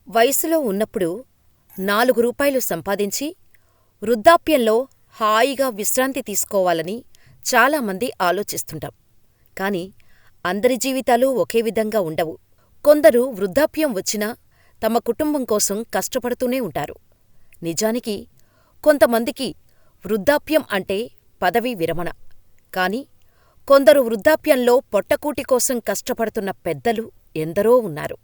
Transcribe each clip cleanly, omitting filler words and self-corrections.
వయసులో ఉన్నప్పుడు 4 రూపాయలు సంపాదించి వృద్ధాప్యంలో హాయిగా విశ్రాంతి తీసుకోవాలని చాలామంది ఆలోచిస్తుంటాం. కాని అందరి జీవితాలు ఒకే విధంగా ఉండవు. కొందరు వృద్ధాప్యం వచ్చినా తమ కుటుంబం కోసం కష్టపడుతూనే ఉంటారు. నిజానికి కొంతమందికి వృద్ధాప్యం అంటే పదవీ విరమణ. కాని కొందరు వృద్ధాప్యంలో పొట్టకూటి కోసం కష్టపడుతున్న పెద్దలు ఎందరో ఉన్నారు.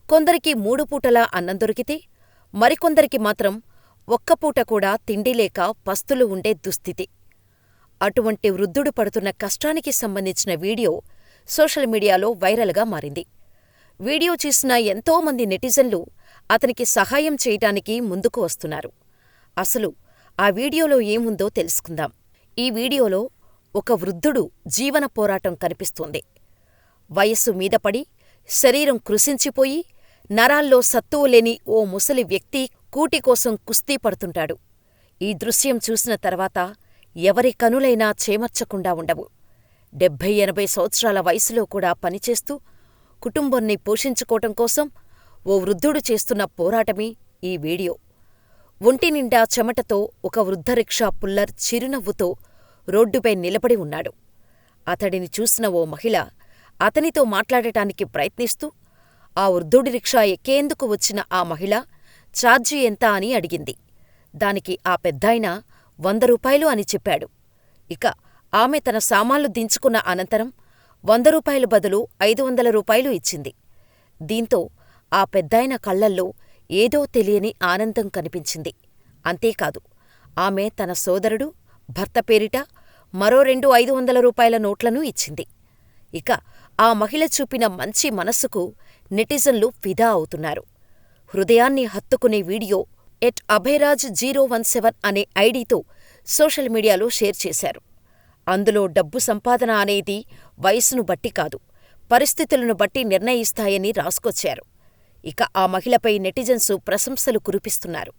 కొందరికి 3 పూటలా అన్నం దొరికితే మరికొందరికి మాత్రం ఒక్కపూట కూడా తిండిలేక పస్తులు ఉండే దుస్థితి. అటువంటి వృద్ధుడు పడుతున్న కష్టానికి సంబంధించిన వీడియో సోషల్ మీడియాలో వైరల్గా మారింది. వీడియో చూసిన ఎంతోమంది నెటిజన్లు అతనికి సహాయం చేయటానికి ముందుకు వస్తున్నారు. అసలు ఆ వీడియోలో ఏముందో తెలుసుకుందాం. ఈ వీడియోలో ఒక వృద్ధుడు జీవన పోరాటం కనిపిస్తోంది. వయస్సు మీదపడి శరీరం కృశించిపోయి నరాల్లో సత్తువలేని ఓ ముసలి వ్యక్తి కూటికోసం కుస్తీ పడుతుంటాడు. ఈ దృశ్యం చూసిన తర్వాత ఎవరి కనులైనా చేమర్చకుండా ఉండవు. 70-80 సంవత్సరాల వయసులో కూడా పనిచేస్తూ కుటుంబాన్ని పోషించుకోవటం కోసం ఓ వృద్ధుడు చేస్తున్న పోరాటమే ఈ వీడియో. ఒంటినిండా చెమటతో ఒక వృద్ధ రిక్షా పుల్లర్ చిరునవ్వుతో రోడ్డుపై నిలబడి ఉన్నాడు. అతడిని చూసిన ఓ మహిళ అతనితో మాట్లాడటానికి ప్రయత్నిస్తూ ఆ వృద్ధుడి రిక్షా ఎక్కేందుకు వచ్చిన ఆ మహిళ ఛార్జీ ఎంత అని అడిగింది. దానికి ఆ పెద్దాయన 100 రూపాయలు అని చెప్పాడు. ఇక ఆమె తన సామాన్లు దించుకున్న అనంతరం 100 రూపాయలు బదులు 500 రూపాయలు ఇచ్చింది. దీంతో ఆ పెద్దాయన కళ్ళల్లో ఏదో తెలియని ఆనందం కనిపించింది. అంతేకాదు, ఆమె తన సోదరుడు, భర్త పేరిట మరో 2 500 రూపాయల నోట్లను ఇచ్చింది. ఇక ఆ మహిళ చూపిన మంచి మనస్సుకు నెటిజన్లు ఫిదా అవుతున్నారు. హృదయాన్ని హత్తుకునే వీడియో @అభయరాజ్017 అనే ఐడీతో సోషల్ మీడియాలో షేర్ చేశారు. అందులో డబ్బు సంపాదన అనేది వయసును బట్టి కాదు, పరిస్థితులను బట్టి నిర్ణయిస్తాయని రాసుకొచ్చారు. ఇక ఆ మహిళపై నెటిజన్స్ ప్రశంసలు కురిపిస్తున్నారు.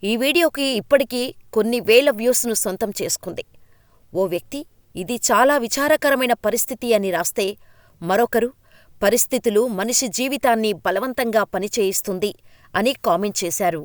ఈ వీడియోకి ఇప్పటికీ కొన్ని వేల వ్యూస్ను సొంతం చేసుకుంది. ఓ వ్యక్తి ఇది చాలా విచారకరమైన పరిస్థితి అని రాస్తే, మరొకరు పరిస్థితులు మనిషి జీవితాన్ని బలవంతంగా పనిచేయిస్తుంది అని కామెంట్ చేశారు.